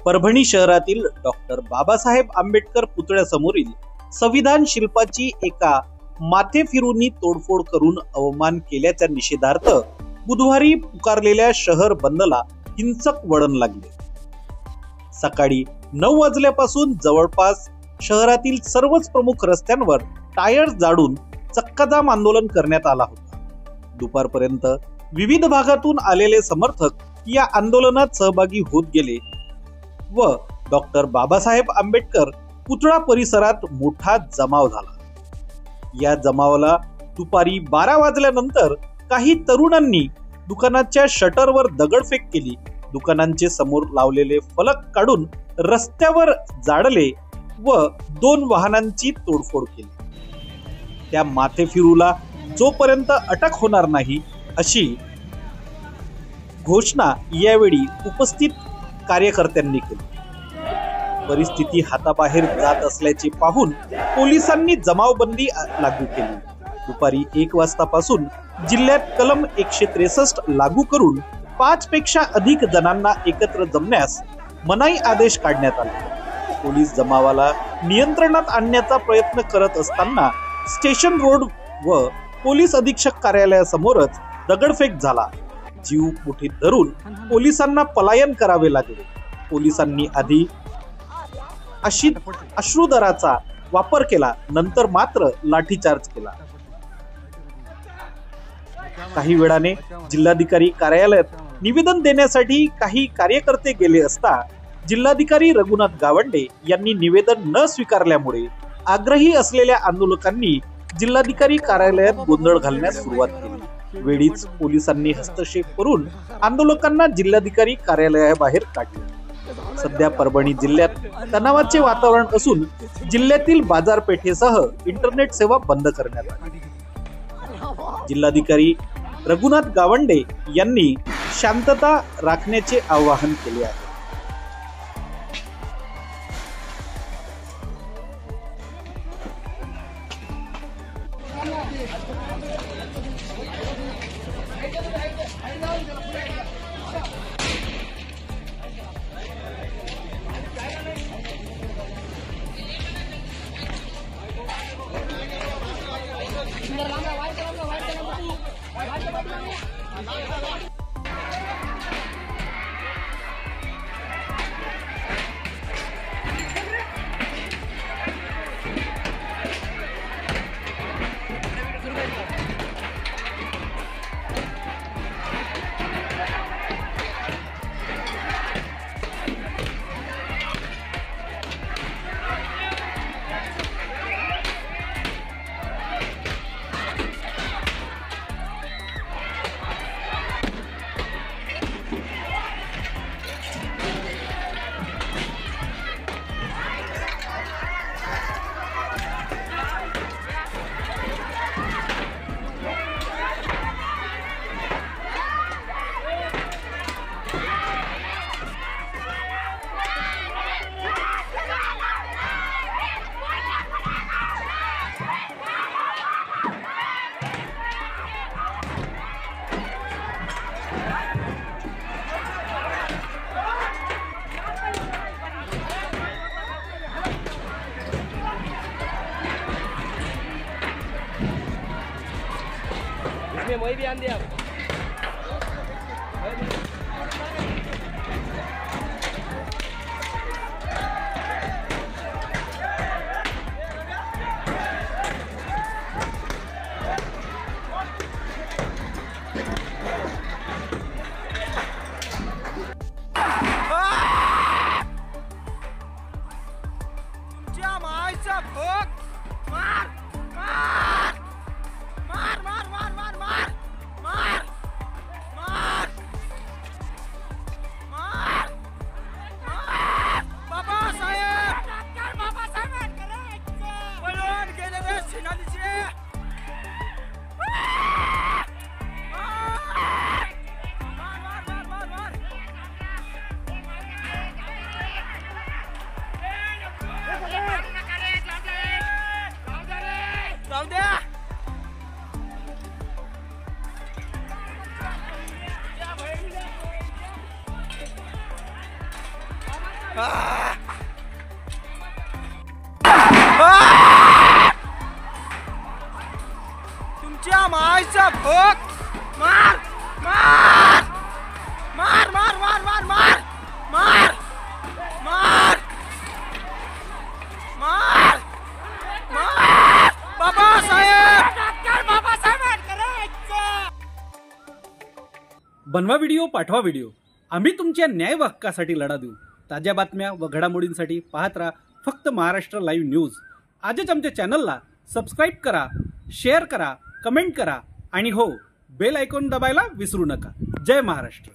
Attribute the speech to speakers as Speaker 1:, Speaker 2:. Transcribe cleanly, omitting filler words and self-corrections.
Speaker 1: परभणी शहरातील डॉक्टर बाबासाहेब आंबेडकर पुतळ्यासमोरील संविधान शिल्पाची एका माथे फिरूंनी तोडफोड करून अवमान केल्याच्या निषेधार्थ बुधवारी पुकारलेल्या शहर बंदला हिंसक वळण लागले। सकाळी 9 वाजल्यापासून जवळपास शहरातील सर्वच प्रमुख रस्त्यांवर टायर जाळून चक्काजाम आंदोलन करण्यात आला होता। दुपारपर्यंत विविध भागातून आलेले समर्थक या आंदोलनात सहभागी होत गेले व डॉक्टर बाबासाहेब आंबेडकर पुतळा परिसरात मोठा जमाव झाला। या जमावाला दुपारी 12 वाजल्यानंतर काही तरुणांनी दुकानाच्या शटरवर दगडफेक केली, दुकानांचे समोर लावलेले फलक काढून रस्त्यावर जाळले व 2 वाहनांची तोडफोड केली। त्या माथे फिरूला जोपर्यंत अटक होणार नाही अशी घोषणा यावेळी उपस्थित कार्यकर्त्यांनी केली। परिस्थिती हाताबाहेर जात असल्याचे पाहून पोलिसांनी जमावबंदी लागू केली। दुपारी 1 वाजतापासून जिल्ह्यात कलम 163 लागू करून 5 पेक्षा अधिक जणांना एकत्र जमण्यास मनाई आदेश काढण्यात आला। पोलीस जमावाला नियंत्रणात आणण्याचा प्रयत्न करत असताना स्टेशन रोड व पोलीस अधीक्षक कार्यालयासमोरच दगडफेक झाला। जीव मुठीत धरून पोलिसांना पलायन करावे लागले। पोलिसांनी आधी अश्रुधराचा वापर केला, नंतर मात्र लाठीचार्ज केला। काही वेळाने जिल्हाधिकारी कार्यालयात निवेदन देण्यासाठी काही कार्यकर्ते गेले असता जिल्हाधिकारी रघुनाथ गावंडे यांनी निवेदन न स्वीकारल्यामुळे आग्रही असलेल्या आंदोलकांनी जिल्हाधिकारी कार्यालयात गोंधळ घालण्यास सुरुवात केली। वेळीच पोलिसांनी हस्तक्षेप करून आंदोलकांना जिल्हाधिकारी कार्यालयाबाहेर काढले। सध्या परभणी जिल्ह्यात तणावाचे वातावरण असून जिल्ह्यातील बाजारपेठेसह इंटरनेट सेवा बंद करण्यात आली। जिल्हाधिकारी रघुनाथ गावंडे यांनी शांतता राखण्याचे आवाहन केले आहे।
Speaker 2: वही भी आन दिया।
Speaker 3: तुमच्या मायचा भोग मार मार मार मार मार मार मार मार मार मार तुमच्या मायचा भोग मार मार मार मार मार मार मार मार मार मार मार बाबासाहेब डॉक्टर बाबासाहेब आंबेडकर.
Speaker 4: बनवा व्हिडिओ, पाठवा व्हिडिओ. आम्ही तुमच्या न्याय व हक्कासाठी लढा देऊ. ताज्या बातम्या व घडामोडींसाठी पाहत राहा फक्त महाराष्ट्र लाईव्ह न्यूज. आजच आमच्या चॅनलला सबस्क्राईब करा, शेअर करा, कमेंट करा आणि हो, बेल आयकॉन दबायला विसरू नका. जय महाराष्ट्र.